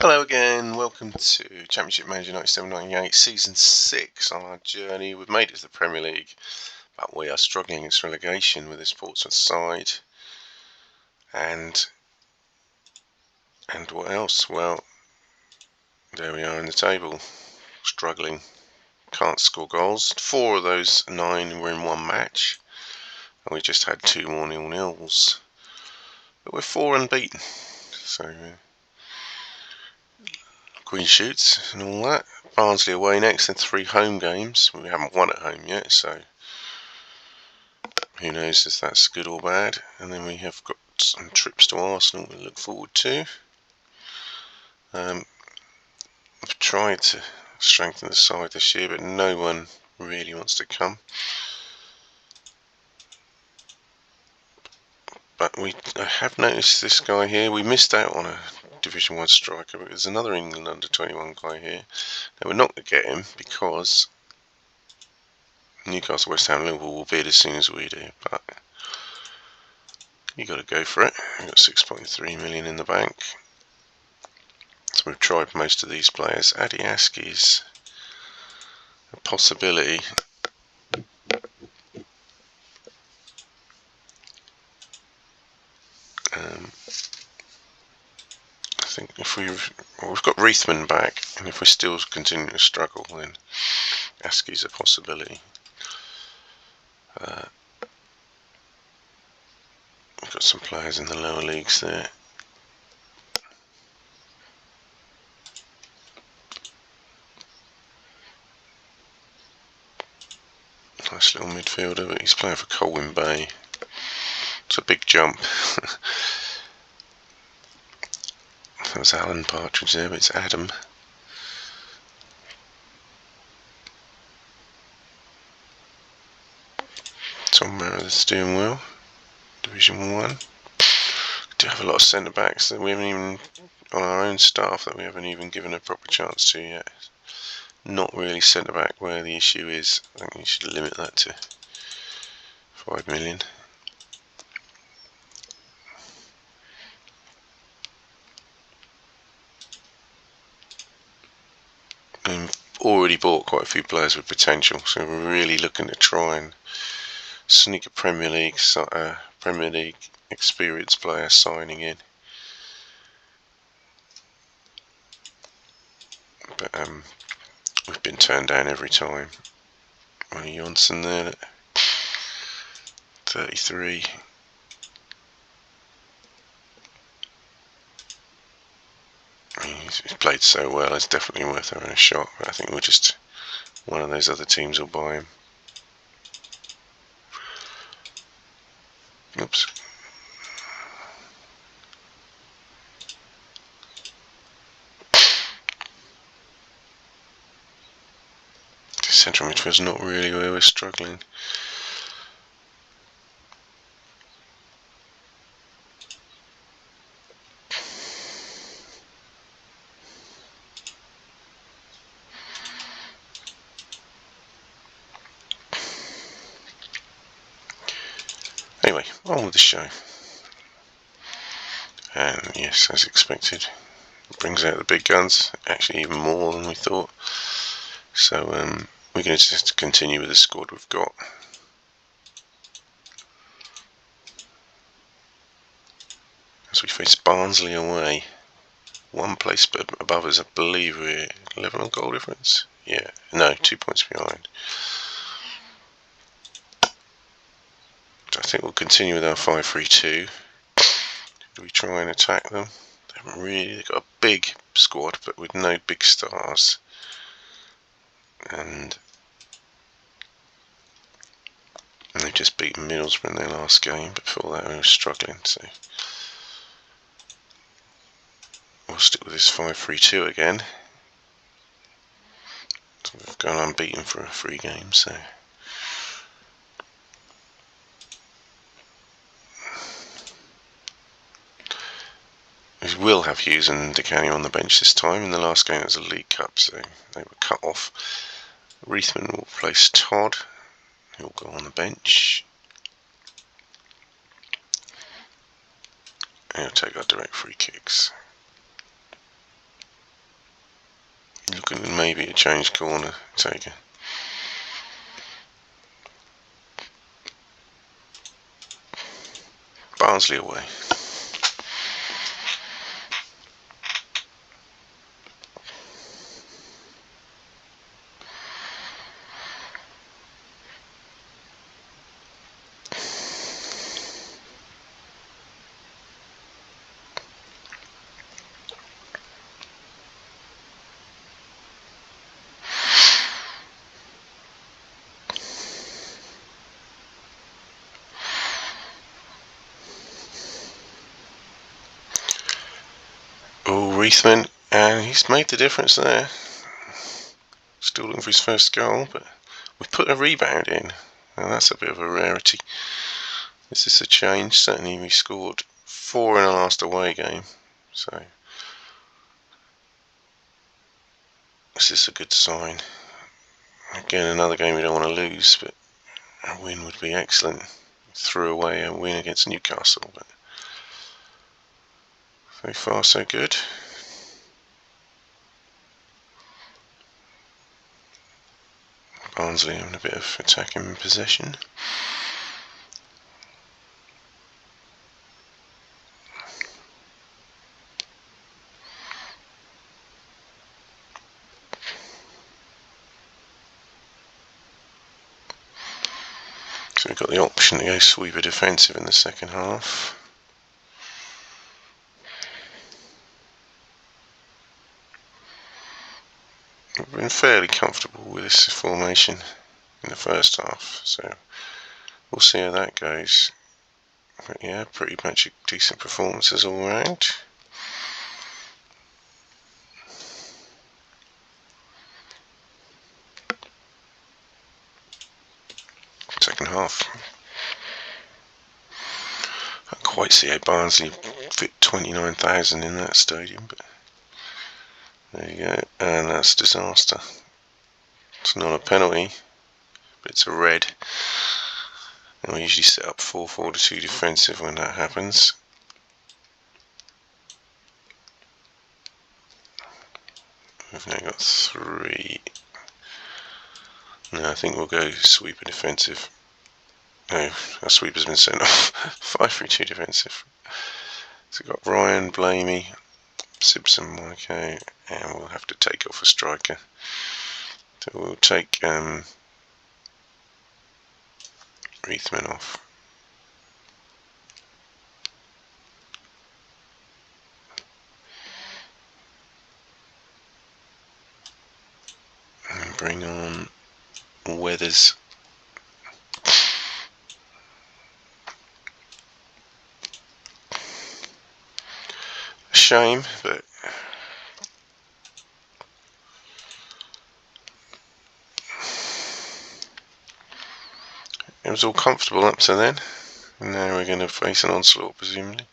Hello again, welcome to Championship Manager 97-98 Season 6 on our journey. We've made it to the Premier League, but we are struggling against relegation with this Portsmouth side. And what else? Well, there we are in the table, struggling, can't score goals. 4 of those 9 were in one match, and we just had 2 more 0-0s. But we're 4 unbeaten, so clean shoots and all that. Barnsley away next, and 3 home games. We haven't won at home yet, so who knows if that's good or bad. And then we have got some trips to Arsenal we look forward to. I've tried to strengthen the side this year, but no one really wants to come. But I have noticed this guy here. We missed out on a Division 1 striker, but there's another England under-21 guy here. Now we're not going to get him because Newcastle, West Ham, Liverpool will bid as soon as we do. But you got to go for it. We've got 6.3 million in the bank. So we've tried most of these players. Adiaski's a possibility. I think if we've got Reithman back, and if we're still continuing to struggle, then Aski's a possibility. We've got some players in the lower leagues there. Nice little midfielder, but he's playing for Colwyn Bay. It's a big jump. That was Alan Partridge there, but it's Adam. Tom Meredith's doing well. Division 1. We do have a lot of centre backs that we haven't even, on our own staff, that we haven't even given a proper chance to yet. Not really centre back where the issue is. I think you should limit that to 5 million. And we've already bought quite a few players with potential, so we're really looking to try and sneak a Premier League experienced player signing in. But we've been turned down every time. Ronnie Johnson there at 33. He's played so well, it's definitely worth having a shot. But I think we're just one of those other teams will buy him. Oops. Central midfield's not really where we're struggling. Anyway, on with the show. And yes, as expected, it brings out the big guns, actually even more than we thought. So we're going to just continue with the squad we've got. As we face Barnsley away. 1 place above us, I believe we're 11 on goal difference. Yeah, no, 2 points behind. I think we'll continue with our 5-3-2. Do we try and attack them? They haven't really got a big squad, but with no big stars. And they've just beaten Middlesbrough in their last game. Before that, we were struggling. So we'll stick with this 5-3-2 again. So we've gone unbeaten for 3 games. So. We will have Hughes and DeCanio on the bench this time. In the last game it was a League Cup, so they were cut off. Reithman will replace Todd. He'll go on the bench. And he'll take our direct free kicks. Looking at maybe a change corner taker. Barnsley away. Reithman, and he's made the difference there. Still looking for his first goal, but we've put a rebound in, and that's a bit of a rarity. This is a change. Certainly we scored 4 in our last away game, so this is a good sign. Again, another game we don't want to lose, but a win would be excellent. Threw away a win against Newcastle, but so far so good. Barnsley having a bit of attacking possession. So we've got the option to go sweeper defensive in the second half. We've been fairly comfortable with this formation in the first half, so we'll see how that goes. But yeah, pretty much decent performances all round. Second half. I can't quite see how Barnsley fit 29,000 in that stadium, but there you go, and that's disaster. It's not a penalty, but it's a red. And we usually set up 4-4-2 defensive when that happens. We've now got 3. No, I think we'll go sweeper defensive. No, our sweeper's been sent off. 5-3-2 defensive. So we've got Ryan, Blamey, Simpson, okay, and we'll have to take off a striker. So we'll take Reithman off. And bring on Weathers. A shame, but it was all comfortable up to then. And now we're going to face an onslaught, presumably.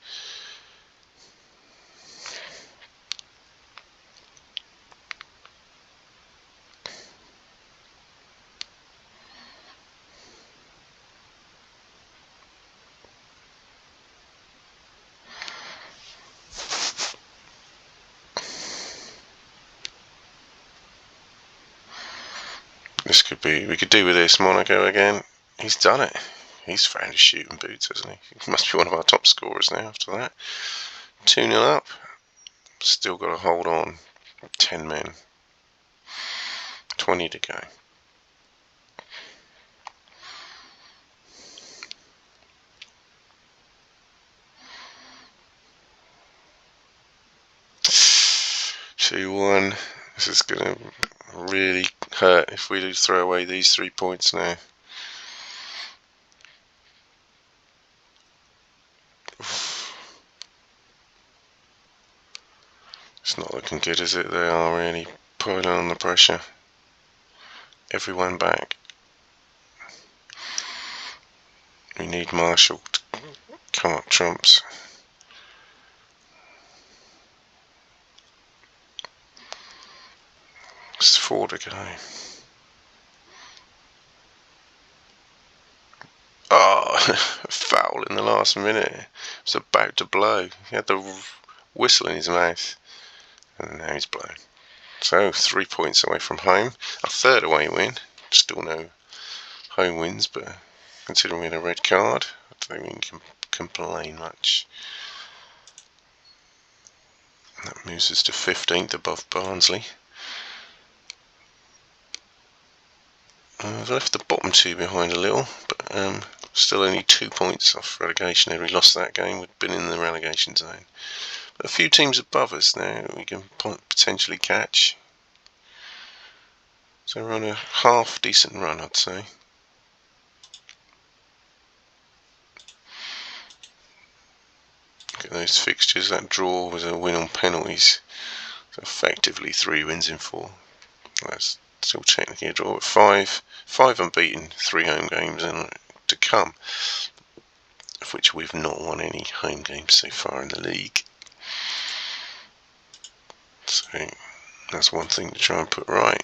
This could be, we could do with this. Monaco again. He's done it. He's found his shooting boots, hasn't he? He must be one of our top scorers now after that. 2-0 up. Still got to hold on. 10 men. 20 to go. (2-1). This is going to really hurt if we do throw away these 3 points now. It's not looking good, is it? They are really putting on the pressure. Everyone back. We need Marshall to come up trumps. It's 4 to go. Oh, foul in the last minute. It was about to blow. He had the whistle in his mouth, and now he's blown. So 3 points away from home. Our third away win. Still no home wins, but considering we had a red card, I don't think we can complain much. That moves us to 15th above Barnsley. We've left the bottom two behind a little, but still only 2 points off relegation. Had we lost that game, we'd been in the relegation zone. But a few teams above us now we can potentially catch. So we're on a half decent run, I'd say. Look at those fixtures. That draw was a win on penalties. So effectively 3 wins in 4. That's still technically a draw, but five unbeaten, 3 home games to come, of which we've not won any home games so far in the league. So that's one thing to try and put right.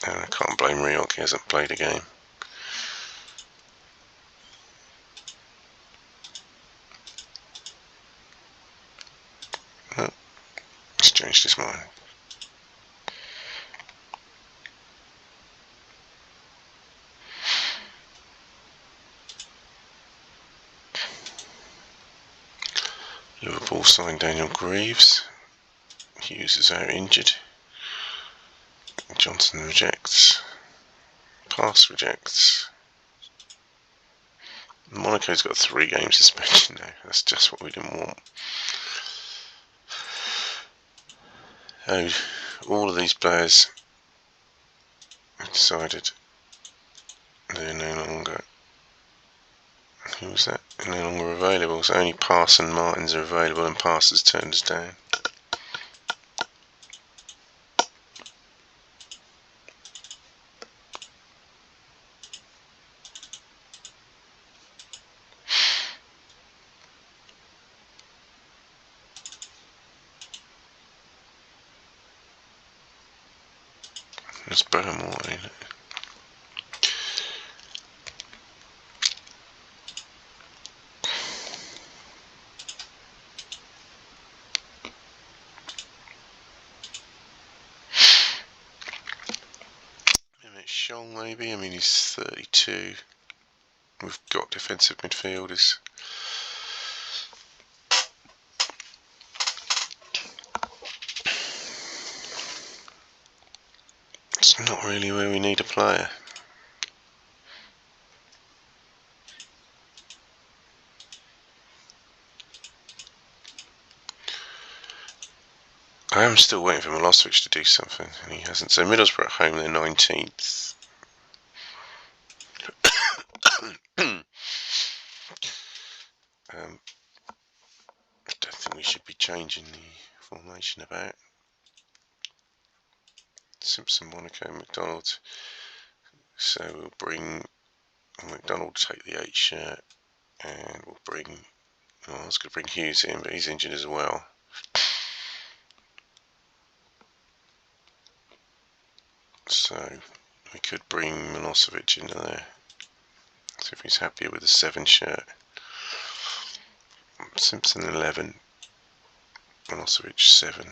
And I can't blame Riok, he hasn't played a game. Oh, he's changed his mind. Liverpool signed Daniel Greaves. Hughes is out injured. Johnson rejects. Pass rejects. Monaco's got 3 games suspension now. That's just what we didn't want. Oh, all of these players have decided they're no longer. Who was that? They're no longer available. So only Pass and Martins are available, and Pass has turned us down. It's Burnmore, ain't it? Scholl maybe. I mean, he's 32. We've got defensive midfielders. It's not really where we need a player. I am still waiting for Milosevic to do something, and he hasn't. So Middlesbrough at home, they're 19th. I don't think we should be changing the formation about. Simpson, Monaco, McDonald. So we'll bring McDonald to take the 8 shirt, and we'll bring. Oh, I was going to bring Hughes in, but he's injured as well. So we could bring Milosevic into there. See if he's happier with the 7 shirt. Simpson 11, Milosevic 7.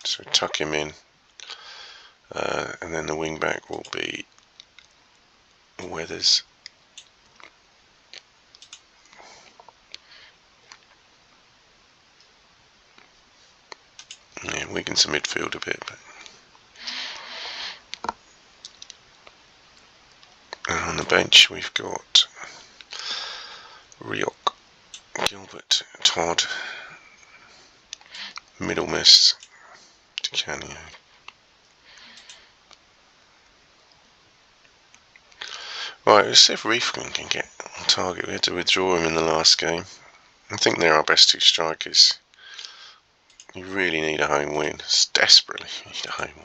So tuck him in, and then the wing back will be Weathers. Yeah, Wigan's a midfield a bit, but. And on the bench we've got Riok, Gilbert, Todd, Middlemiss, Canio. Right, let's see if Reefman can get on target. We had to withdraw him in the last game. I think they're our best 2 strikers. You really need a home win. Desperately need a home win.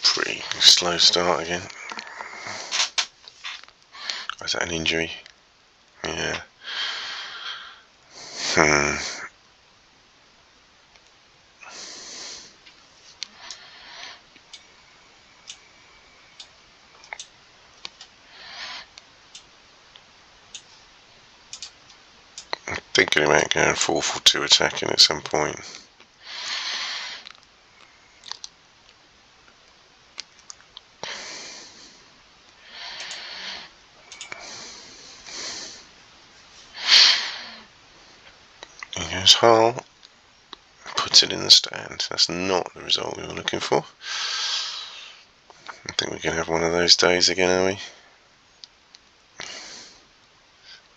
Pretty slow start again. Was that an injury? Yeah. Thinking about going 4-4-2 attacking at some point. He goes Hull, puts it in the stand. That's not the result we were looking for. I think we're going to have one of those days again, are we?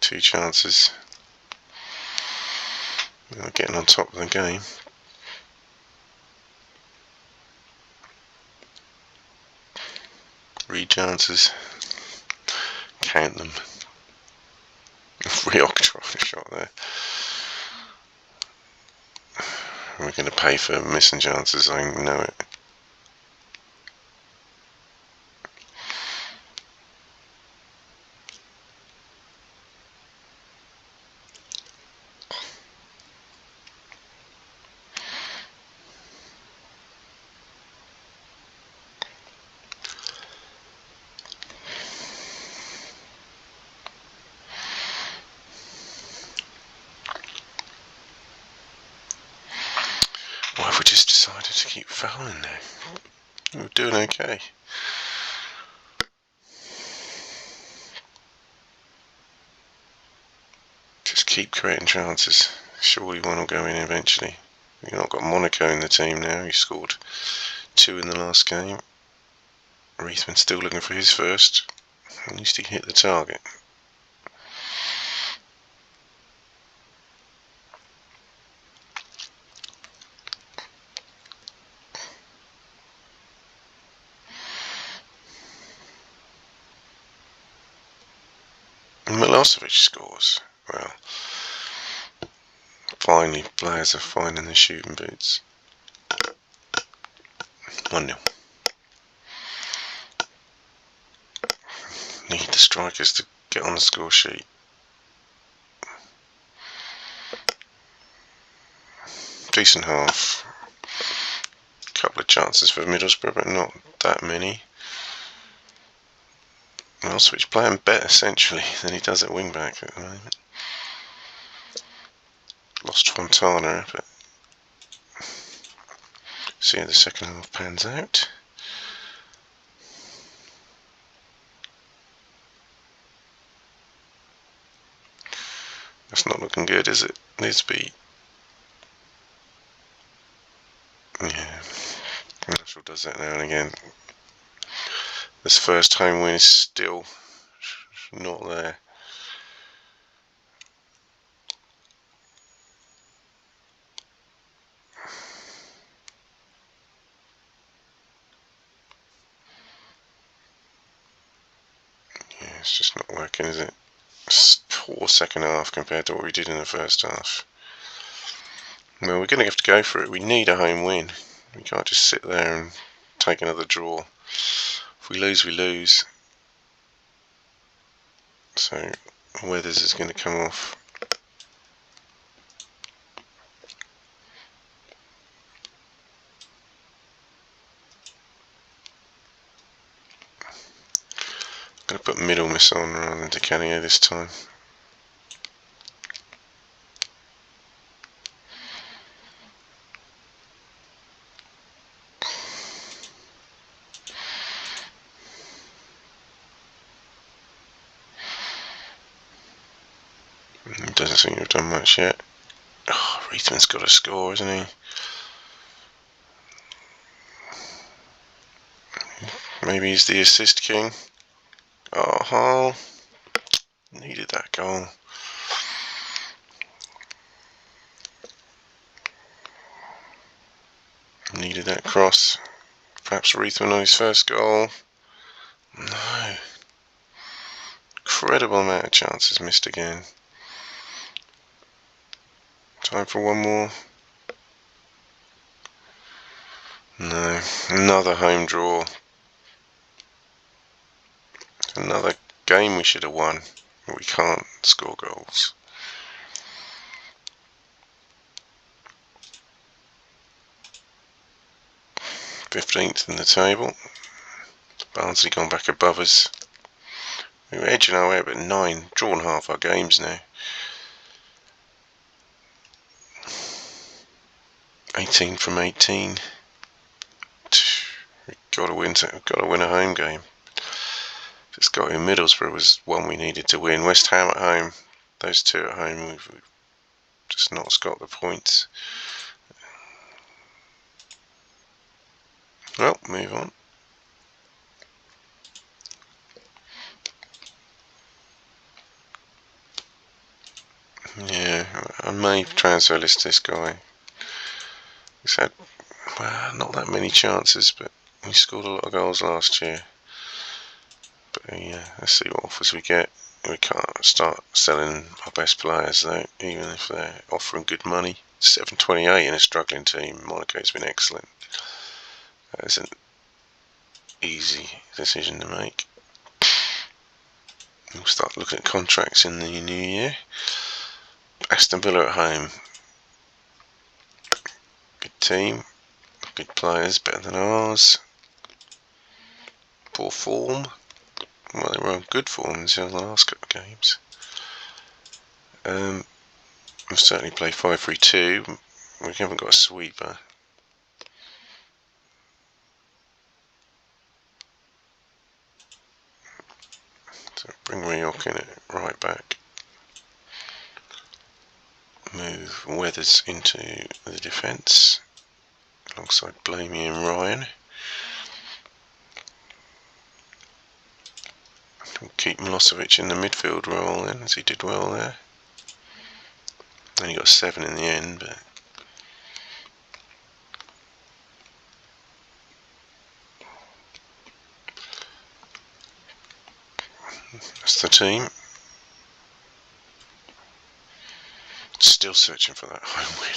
2 chances. We're getting on top of the game. Read chances. Count them. Real trying a shot there. We're going to pay for missing chances, I know it. Why have we just decided to keep fouling now? We're doing okay. Just keep creating chances. Surely one will go in eventually. We've not got Monaco in the team now. He scored 2 in the last game. Reithman's still looking for his first. At least he hit the target. Milosevic scores. Well, finally players are finding the shooting boots. 1-0. Need the strikers to get on the score sheet. Decent half. Couple of chances for Middlesbrough, but not that many. Milosevic playing better essentially than he does at wing back at the moment. Lost Fontana, but see how the second half pans out. That's not looking good, is it? Nisby. Yeah, Marshall does that now and again. This first home win is still not there. Yeah, it's just not working, is it? It's poor second half compared to what we did in the first half. Well, we're going to have to go for it. We need a home win. We can't just sit there and take another draw. If we lose, we lose. So Weathers is going to come off. I'm going to put Middlemiss on rather than Decanio this time. Doesn't seem to have done much yet. Oh, Reithman's got a score, isn't he? Maybe he's the assist king. Oh, Hull. Needed that goal. Needed that cross. Perhaps Reithman on his first goal. No. Incredible amount of chances missed again. Time for one more. No. Another home draw. Another game we should have won. We can't score goals. '15th in the table. Barnsley gone back above us. We were edging our way, but 9, drawn half our games now. 18 from 18. We've got to win a home game. Just got in. Middlesbrough was one we needed to win. West Ham at home. Those two at home, we've just not got the points. Well, move on. Yeah, I may transfer list this guy. He's had not that many chances, but he scored a lot of goals last year. But yeah, let's see what offers we get. We can't start selling our best players though, even if they're offering good money. 7.28 in a struggling team. Monaco's been excellent. That is an easy decision to make. We'll start looking at contracts in the new year. Aston Villa at home. Good team. Good players, better than ours. Poor form. Well, they were on good form until the last couple of games. We'll certainly play 5-3-2. We haven't got a sweeper. So bring Rioch in at right back. Move Weathers into the defence alongside Blamey and Ryan. We'll keep Milosevic in the midfield role then, as he did well there. Only got 7 in the end, but that's the team. Still searching for that home win.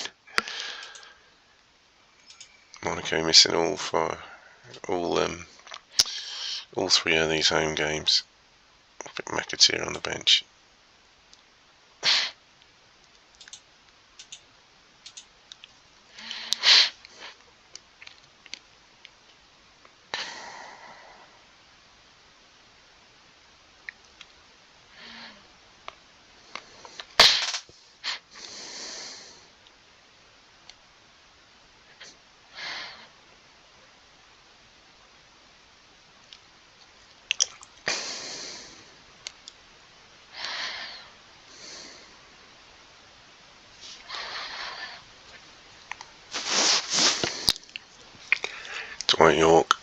Monaco missing all 3 of these home games. McAteer on the bench. Dwight York.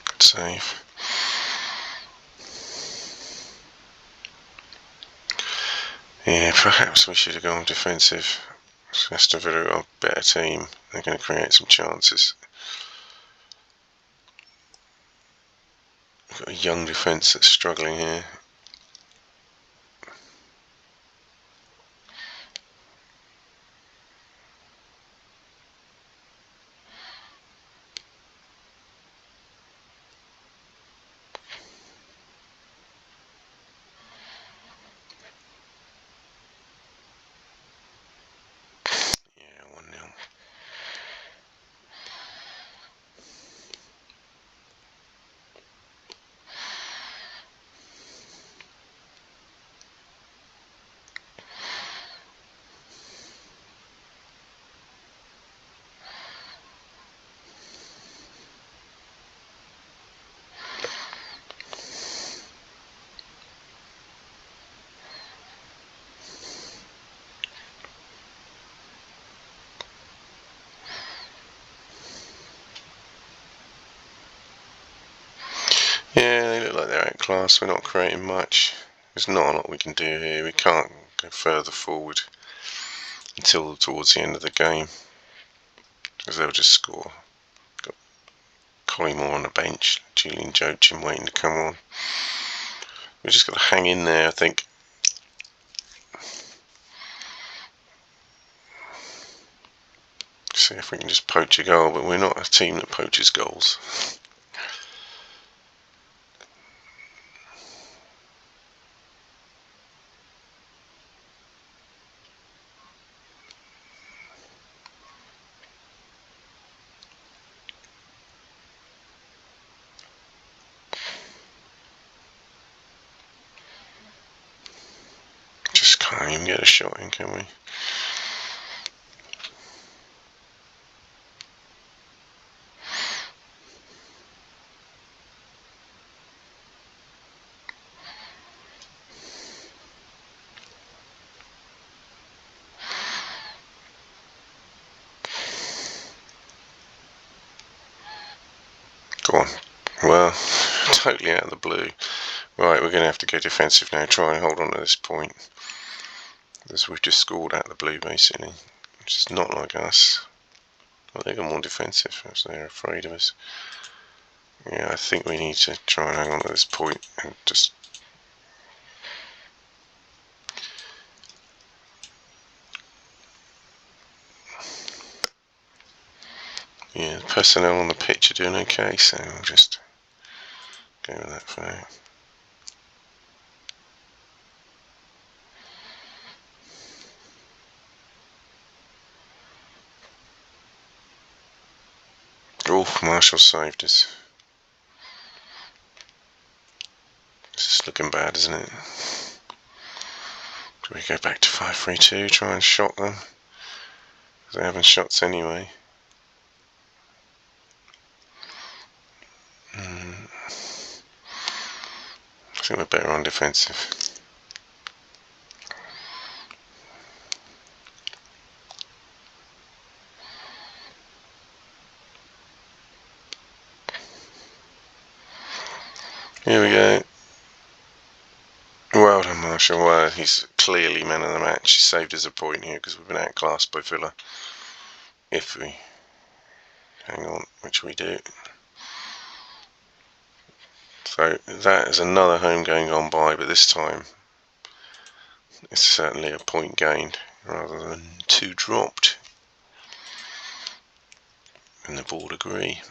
Good save. Yeah, perhaps we should have gone defensive. Aston Villa are a better team. They're going to create some chances. We've got a young defence that's struggling here. Yeah, they look like they're outclassed. We're not creating much. There's not a lot we can do here. We can't go further forward until towards the end of the game, because they'll just score. Got Collymore on the bench, Julian Joachim waiting to come on. We've just got to hang in there, I think. See if we can just poach a goal, but we're not a team that poaches goals. Just can't even get a shot in, can we? Go on. Well, totally out of the blue. Right, we're going to have to go defensive now, try and hold on to this point. As we've just scored out of the blue, basically. Which is not like us. Well, they got more defensive, as they're afraid of us. Yeah, I think we need to try and hang on to this point and just... Yeah, the personnel on the pitch are doing okay, so we'll just go with that for now. Oh, Marshall saved us. This is looking bad, isn't it? Do we go back to 5-3-2, try and shock them? They're having shots anyway. I think we're better on defensive. Here we go. Well done, Marshall. Well, he's clearly man of the match. He saved us a point here because we've been outclassed by Villa. If we hang on, which we do. So that is another home game gone by, but this time it's certainly a point gained rather than 2 dropped. And the board agree.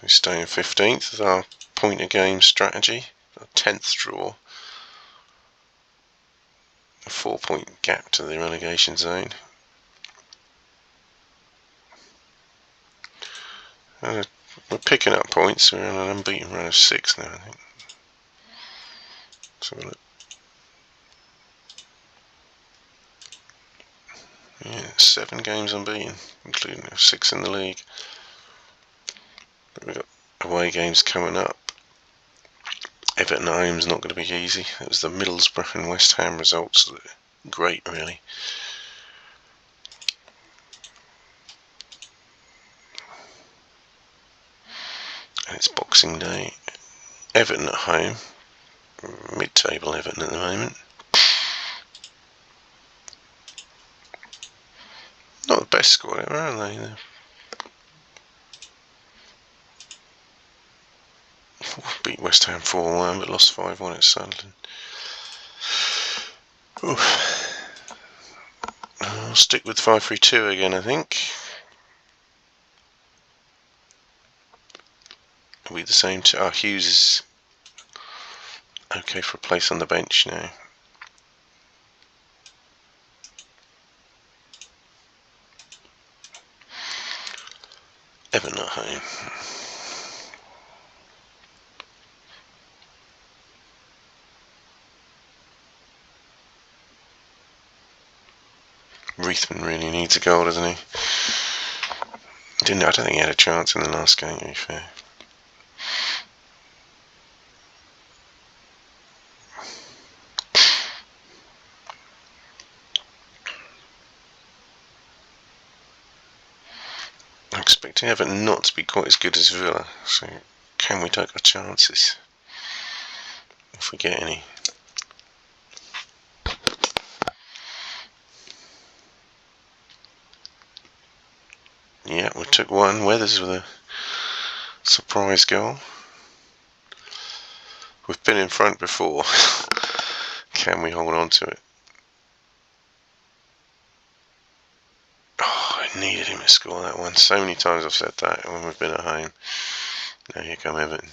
We stay in 15th with our point a game strategy. Our 10th draw. A 4-point gap to the relegation zone. We're picking up points. We're on an unbeaten run of 6 now, I think. Let's have a look. Yeah, 7 games unbeaten, including 6 in the league. But we've got away games coming up. Everton at home's not going to be easy. It was the Middlesbrough and West Ham results that are great, really. And it's Boxing Day. Everton at home. Mid-table Everton at the moment. Not the best squad ever, are they? They're beat West Ham 4-1, but lost 5-1 at Sunderland. I'll stick with 5-3-2 again, I think. It'll be the same. Hughes is okay for a place on the bench now. Everton at home. Reithman really needs a goal, doesn't he? I don't think he had a chance in the last game, to be fair. I'm expecting Everton not to be quite as good as Villa, so can we take our chances? If we get any. Yeah, we took one. Weathers with a surprise goal. We've been in front before. Can we hold on to it? Oh, I needed him to score that one. So many times I've said that when we've been at home. Now here come Everton.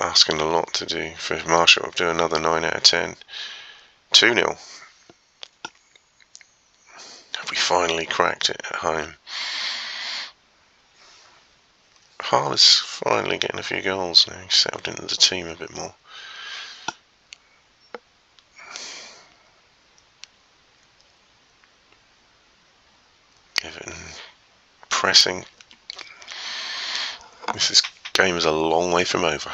Asking a lot to do for Marshall to do another 9 out of 10. 2-0. Have we finally cracked it at home? Hall is finally getting a few goals now. He's settled into the team a bit more. Everton pressing. This game is a long way from over.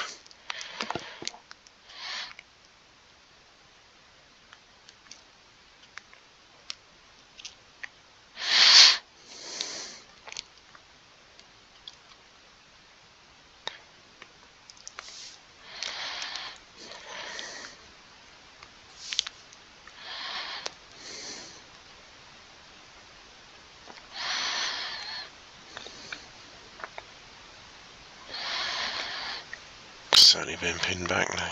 certainly been pinned back now.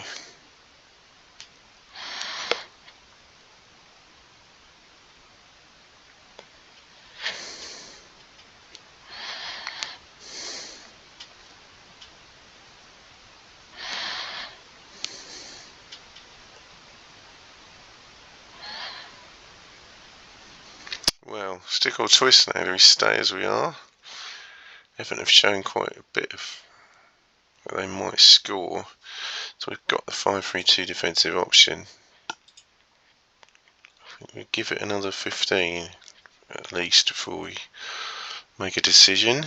Well, stick or twist now. Do we stay as we are? Everton have shown quite a bit of that they might score. So we've got the 5-3-2 defensive option. I think we give it another 15 at least before we make a decision.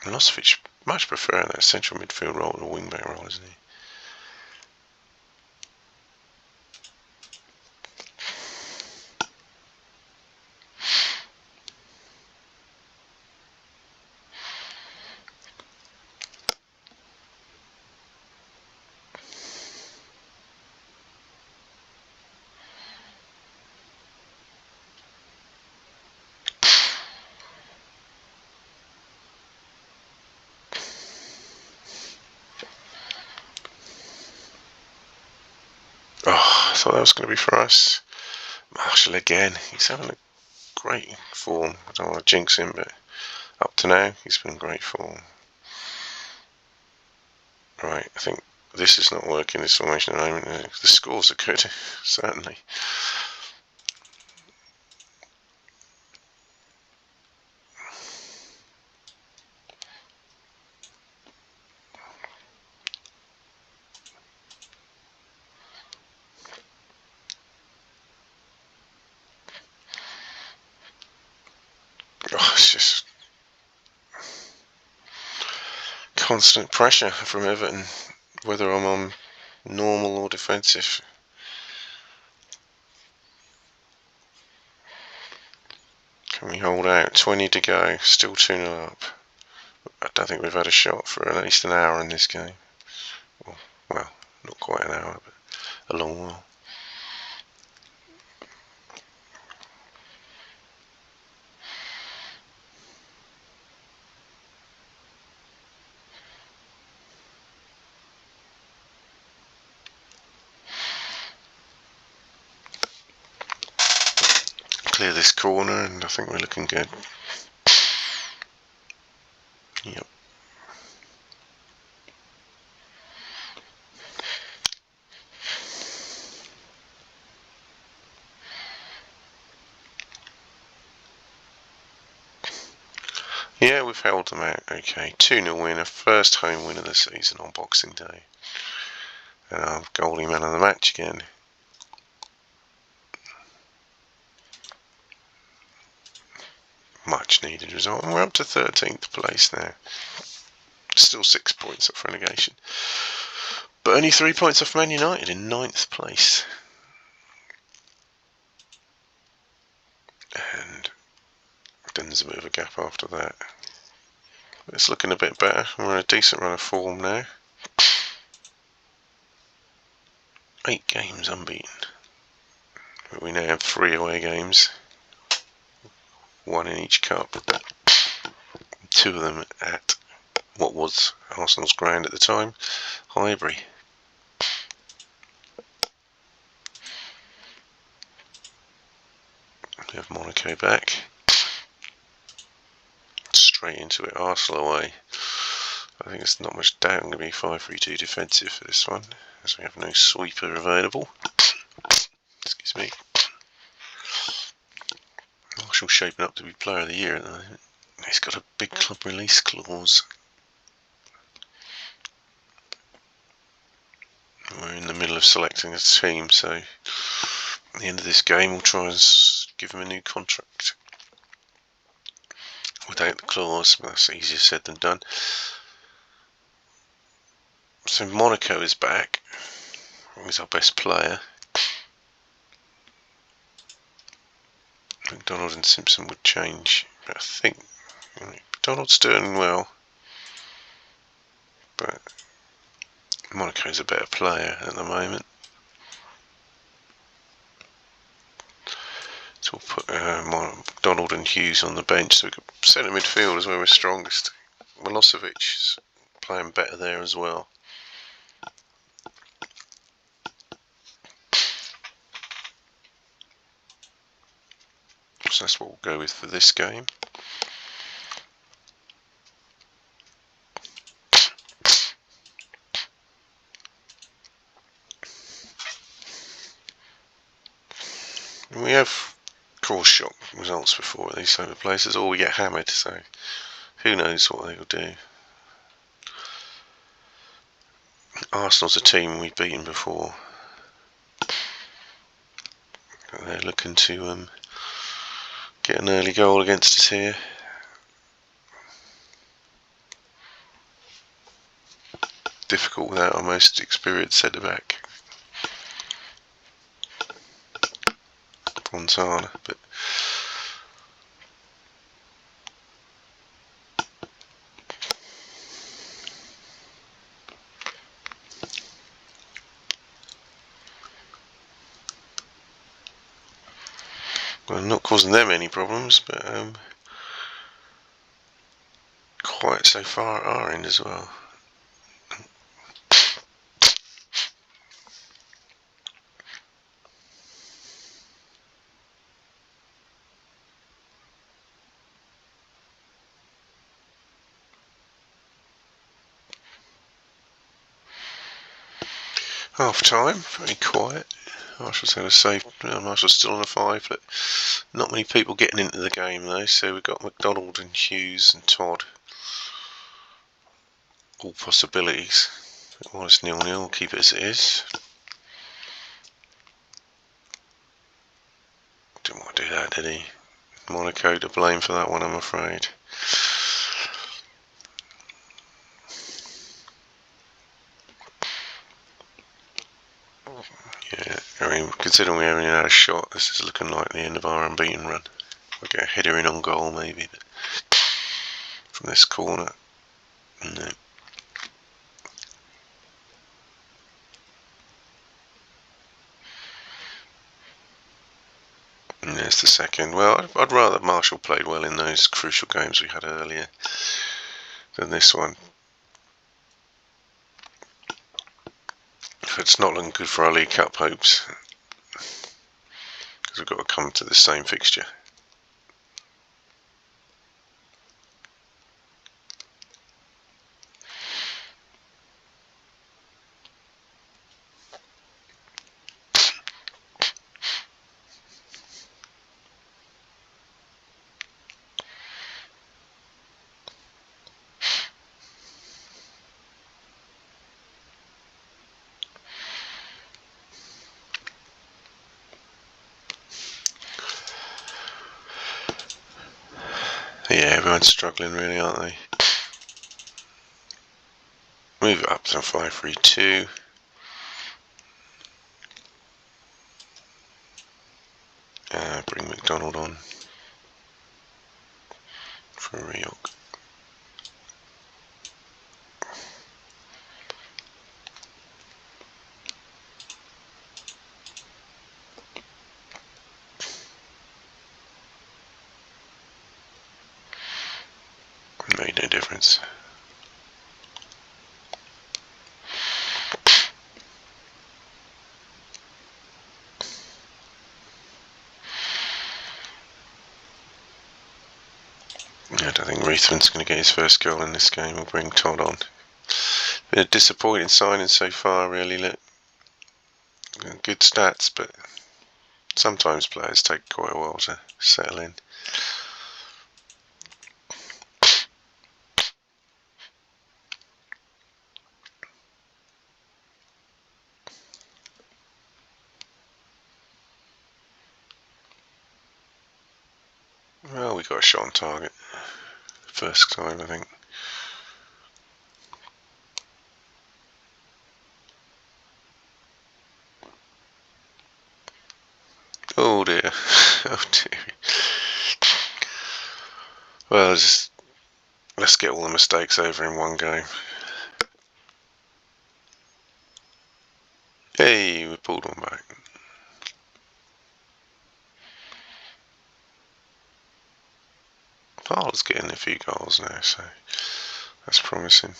Milosevic much preferring that central midfield role to wing-back role, isn't he? Oh, I thought that was going to be for us. Marshall again. He's having a great form. I don't want to jinx him, but up to now, he's been great form. Right, I think this is not working, this formation at the moment. The scores are good, certainly. Oh, it's just constant pressure from Everton, whether I'm on normal or defensive. Can we hold out? 20 to go, still 2-0 up. I don't think we've had a shot for at least an hour in this game. Well, not quite an hour, but a long while. Clear this corner and I think we're looking good. Yep. Yeah, we've held them out. Okay, 2-0 win, a first home win of the season on Boxing Day. And our goalie man of the match again. Much needed result, and we're up to 13th place now. Still 6 points off relegation, but only 3 points off Man United in 9th place. And then there's a bit of a gap after that. It's looking a bit better. We're in a decent run of form now. 8 games unbeaten. But we now have 3 away games. 1 in each cup. 2 of them at what was Arsenal's ground at the time, Highbury. We have Monaco back. Straight into it, Arsenal away. I think there's not much doubt I'm going to be 5-3-2 defensive for this one, as we have no sweeper available. Excuse me. Marshall's shaping up to be player of the year at the moment. He's got a big club release clause. We're in the middle of selecting a team, so at the end of this game we'll try and give him a new contract. Without the clause, but that's easier said than done. So Monaco is back. He's our best player. McDonald and Simpson would change, but I think McDonald's doing well. But Monaco's a better player at the moment. So we'll put McDonald and Hughes on the bench, so we've got centre midfield is where we're strongest. Milosevic is playing better there as well. So that's what we'll go with for this game. We have cross shot results before at these type of places, or we get hammered, so who knows what they will do. Arsenal's a team we've beaten before. They're looking to get an early goal against us here. Difficult without our most experienced centre back, Fontana, but well, not causing them any problems, but quite so far at our end as well. Half time, very quiet. Marshall's had a save. Marshall's still on a 5, but not many people getting into the game though. So we've got McDonald and Hughes and Todd. All possibilities. While it's 0-0, we'll keep it as it is. Didn't want to do that, did he? Monaco to blame for that one, I'm afraid. Yeah, I mean, considering we haven't even had a shot, this is looking like the end of our unbeaten run. We'll get a header in on goal maybe, but from this corner, no. And there's the second. Well, I'd rather Marshall played well in those crucial games we had earlier than this one. It's not looking good for our League Cup hopes, because we've got to come to the same fixture. Yeah, everyone's struggling really, aren't they? Move it up to 5-3-2. Bring McDonald on for Rioch. Made no difference. I don't think Ruthven's going to get his first goal in this game. We'll bring Todd on. Been a disappointing signing so far, really. Look, good stats, but sometimes players take quite a while to settle in. Well, we got a shot on target. First time, I think. Oh dear. Oh dear. Well, let's get all the mistakes over in one game. Hey, we pulled one back. Barnsley's getting a few goals now, so that's promising.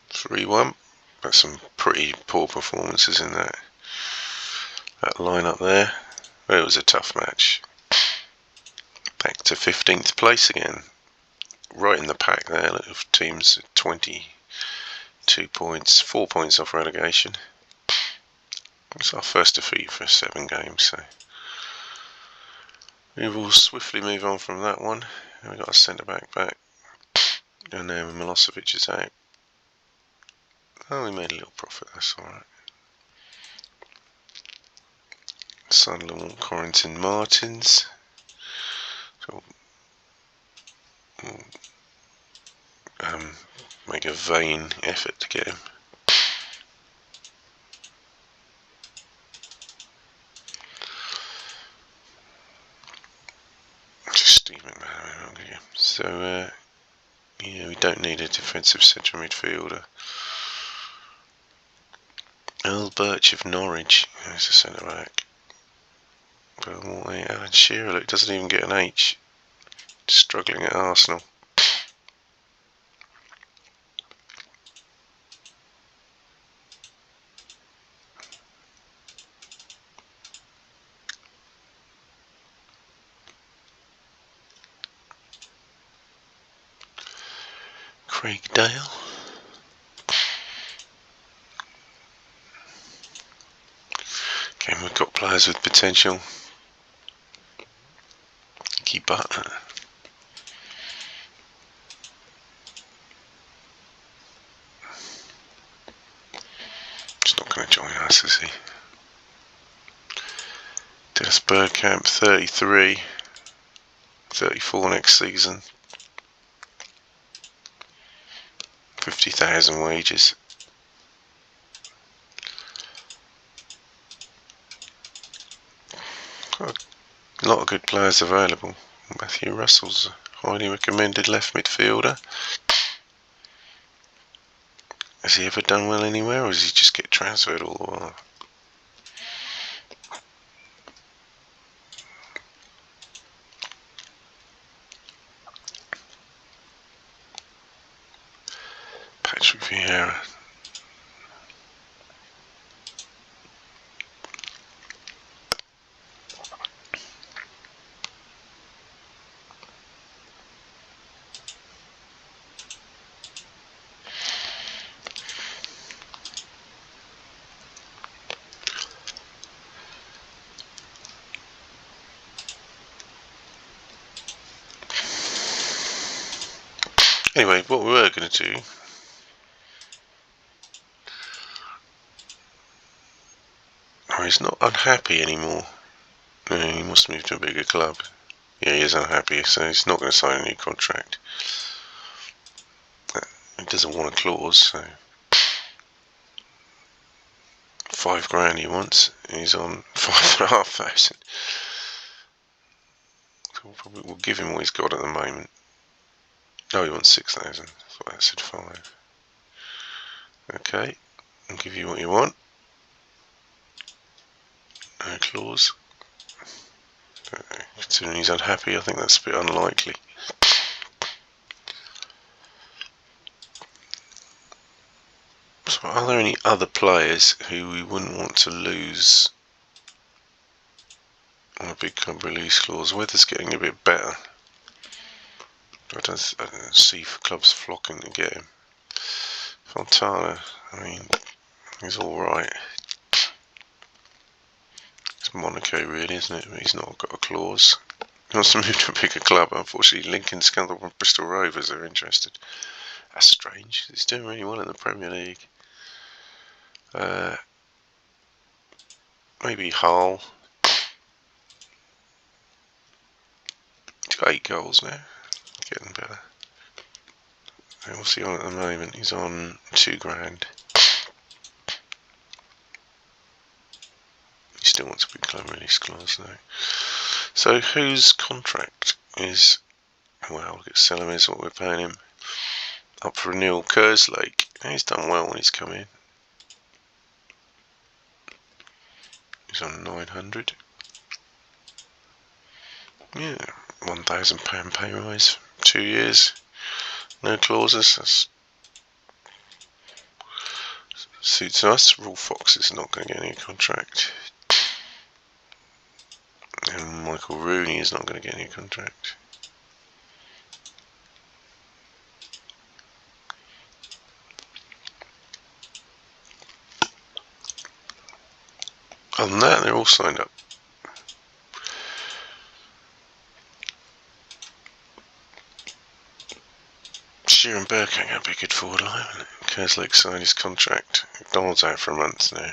3-1. But some pretty poor performances in that lineup there. But it was a tough match. Back to 15th place again. Right in the pack there of teams at 22 points, 4 points off relegation. It's our first defeat for 7 games, so we will swiftly move on from that one. We've got a centre back, and now Milosevic is out. Oh, we made a little profit, that's alright. Sunderland want Corrington Martins. So we'll make a vain effort to get him. Steve McMahon. So yeah, we don't need a defensive central midfielder. Earl Birch of Norwich is a centre back. But Alan Shearer, it doesn't even get an H. Struggling at Arsenal. Craig Dale. Okay, we've got players with potential. Nicky Butler. He's not going to join us, is he? Des Bergkamp, 33. 34 next season. 50,000 wages. Got a lot of good players available. Matthew Russell's a highly recommended left midfielder. Has he ever done well anywhere, or does he just get transferred all the while? Patrick Vieira. Anyway, what we were going to do he's not unhappy anymore. No, he must move to a bigger club. Yeah, he is unhappy, so he's not going to sign a new contract. He doesn't want a clause, so £5,000 he wants. He's on 5,500. So we'll give him what he's got at the moment. No, he wants 6,000. I thought I said 5. Okay, I'll give you what you want. No clause. Considering he's unhappy, I think that's a bit unlikely. So are there any other players who we wouldn't want to lose on a big club release clause? Weather's getting a bit better. I don't see clubs flocking to get him. Fontana, I mean, he's alright. It's Monaco really, isn't it? But he's not got a clause. He wants to move to a bigger club. Unfortunately, Lincoln, Scunthorpe and Bristol Rovers are interested. That's strange. He's doing really well in the Premier League. Maybe Hull. He's got 8 goals now. Getting better. What's he on at the moment? He's on £2,000. He still wants a big club release clause though. So whose contract is, well, look at Selim is what we're paying him. Up for renewal. Kerslake. He's done well when he's come in. He's on 900. Yeah, £1,000 pay rise, 2 years, no clauses. That suits us. Raw Fox is not going to get any contract, and Michael Rooney is not going to get any contract. Other than that, they're all signed up. Sheeran Burke ain't going to be a good forward line, isn't it? Kerslake signed his contract. McDonald's out for a month now.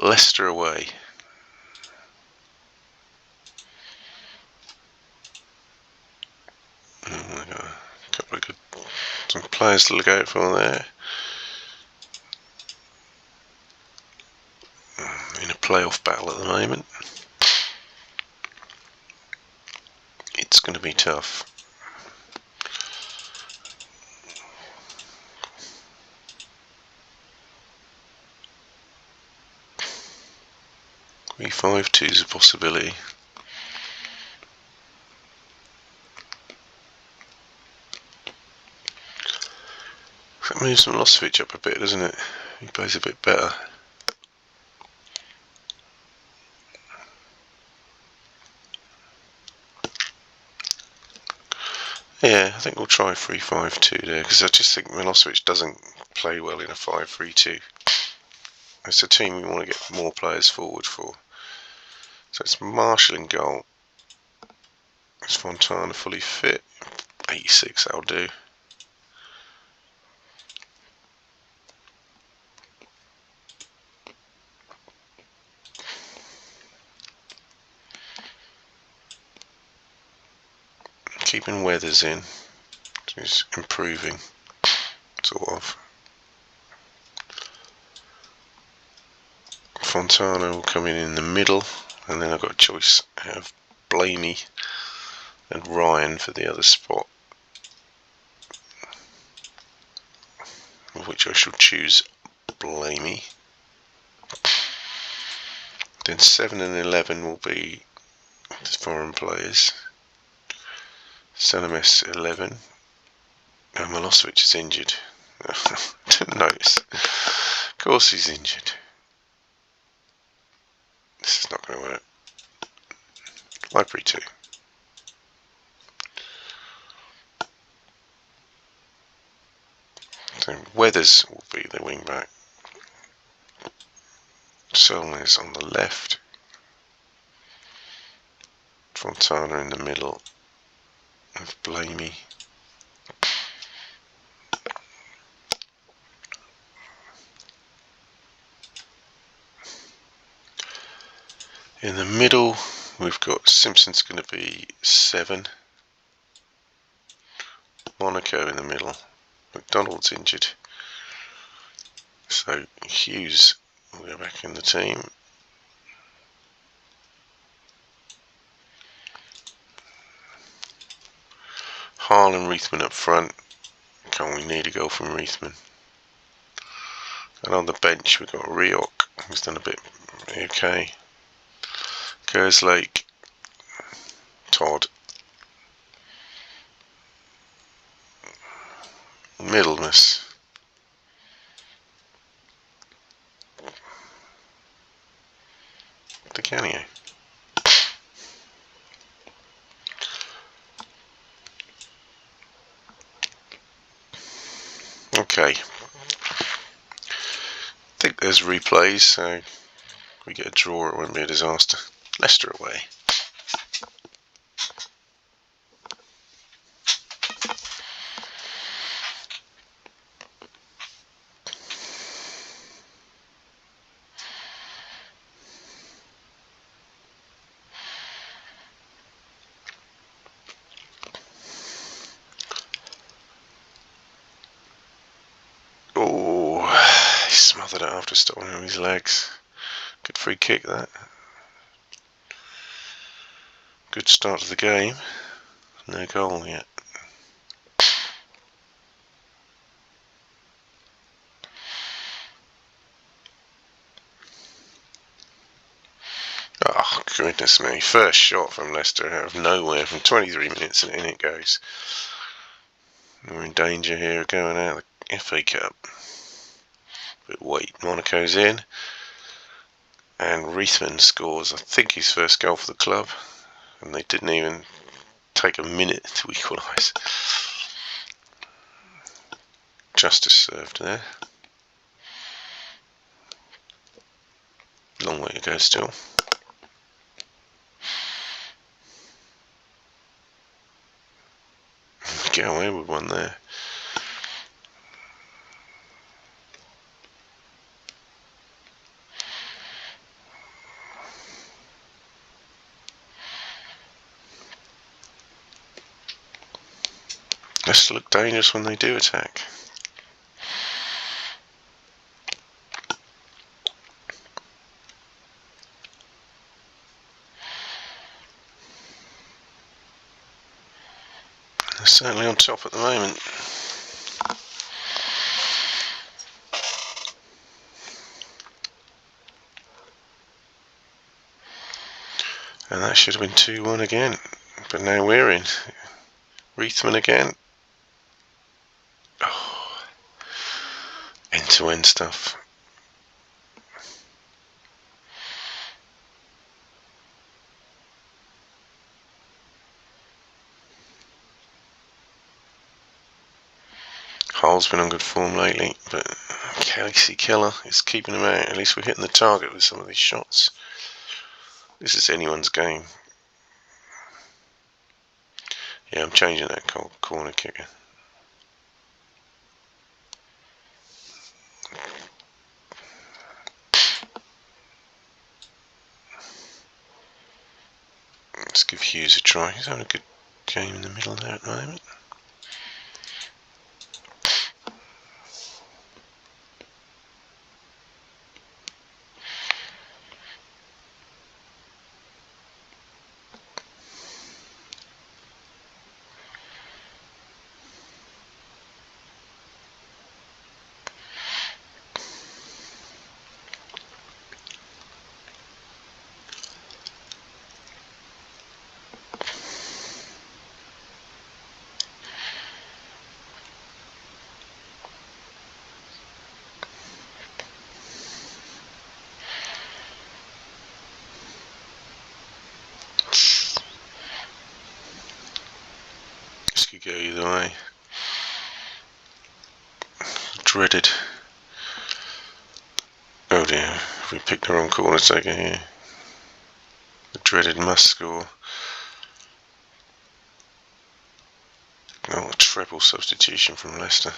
Leicester away. Oh my God. A couple of good some players to look out for there. In a playoff battle at the moment. It's going to be tough. E5-2 is a possibility. That moves Milosevic up a bit, doesn't it? He plays a bit better. Yeah, I think we'll try 3-5-2 there, because I just think Milosevic doesn't play well in a 5-3-2. It's a team we want to get more players forward for. So it's Marshall in goal. Is Fontana fully fit? 86, that'll do. Keeping Weathers in. He's improving, sort of. Fontana will come in the middle, and then I've got a choice of Blamey and Ryan for the other spot, of which I shall choose Blamey. Then 7 and 11 will be the foreign players. Salamis 11. Oh, Milosevic is injured. Didn't notice. Of course he's injured. This is not going to work. Library 2. So Weathers will be the wing back. Solness on the left. Fontana in the middle. With Blamey. In the middle, we've got Simpson's going to be 7. Monaco in the middle. McDonald's injured. So Hughes will go back in the team. Hall and Reithman up front. Can't we need a goal from Reithman? And on the bench we've got Rioch, who's done a bit okay. Kerslake, Todd, Middlesbrough, DeCanio. Okay. I think there's replays, so if we get a draw it won't be a disaster. Leicester away. Oh, he smothered it after stopping him with his legs. Good free kick that. Good start to the game. No goal yet. Oh, goodness me. First shot from Leicester out of nowhere from 23 minutes and in it goes. We're in danger here of going out of the FA Cup. But wait, Monaco's in. And Reithman scores, I think, his first goal for the club. And they didn't even take a minute to equalise. Justice served there. Long way to go still. Get away with one there. Leicester look dangerous when they do attack. They're certainly on top at the moment. And that should have been 2-1 again. But now we're in. Reithman again. Oh. End-to-end stuff. Hull's been on good form lately, but Casey Keller is keeping him out. At least we're hitting the target with some of these shots. This is anyone's game. Yeah, I'm changing that corner kicker. Let's give Hughes a try. He's having a good game in the middle there at the moment. This could go either way. Dreaded. Oh dear, we picked the wrong corner taker here. The dreaded must score. Oh, a treble substitution from Leicester.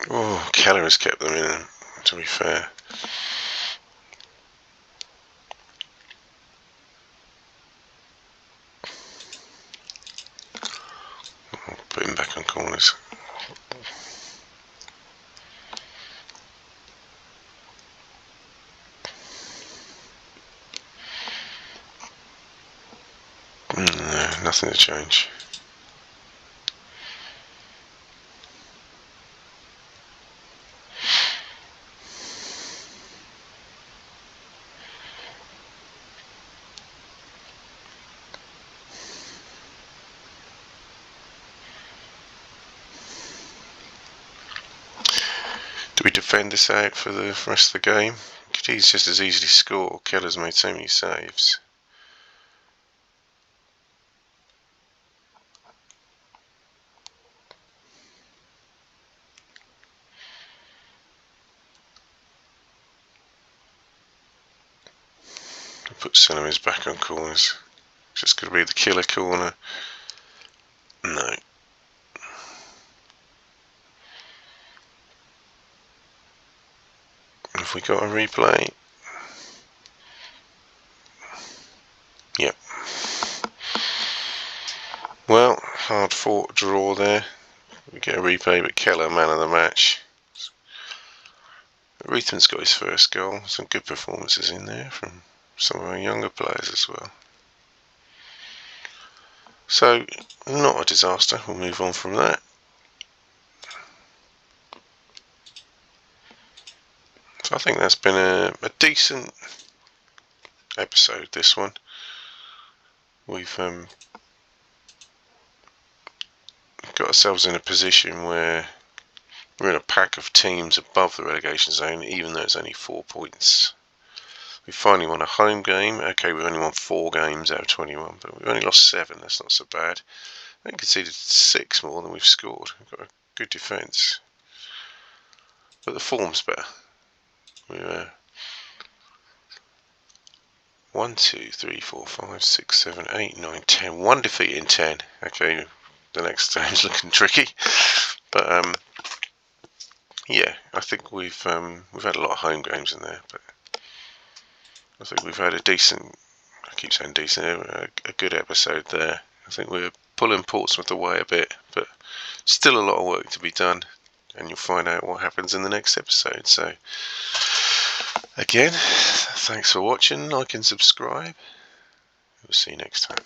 Oh, Keller has kept them in, to be fair. I'll put him back on corners. No, nothing to change. Do we defend this out for the rest of the game? Could he's just as easily score. Keller's made so many saves. I'll put Cinemas back on corners. It's just going to be the killer corner. No. Have we got a replay? Yep. Well, hard fought draw there. We get a replay, but Keller man of the match. Reitman's got his first goal. Some good performances in there from some of our younger players as well. So, not a disaster. We'll move on from that. So I think that's been a decent episode, this one. We've got ourselves in a position where we're in a pack of teams above the relegation zone, even though it's only 4 points. We finally won a home game. Okay, we've only won 4 games out of 21, but we've only lost 7. That's not so bad. I think conceded 6 more than we've scored. We've got a good defence, but the form's better. We were 1, 2, 3, 4, 5, 6, 7, 8, 9, 10. 1 defeat in 10. Okay, the next game's looking tricky, but yeah, I think we've had a lot of home games in there, but I think we've had a decent, I keep saying decent, a good episode there. I think we're pulling Portsmouth away a bit, but still a lot of work to be done, and you'll find out what happens in the next episode. So again, thanks for watching. Like and subscribe. We'll see you next time.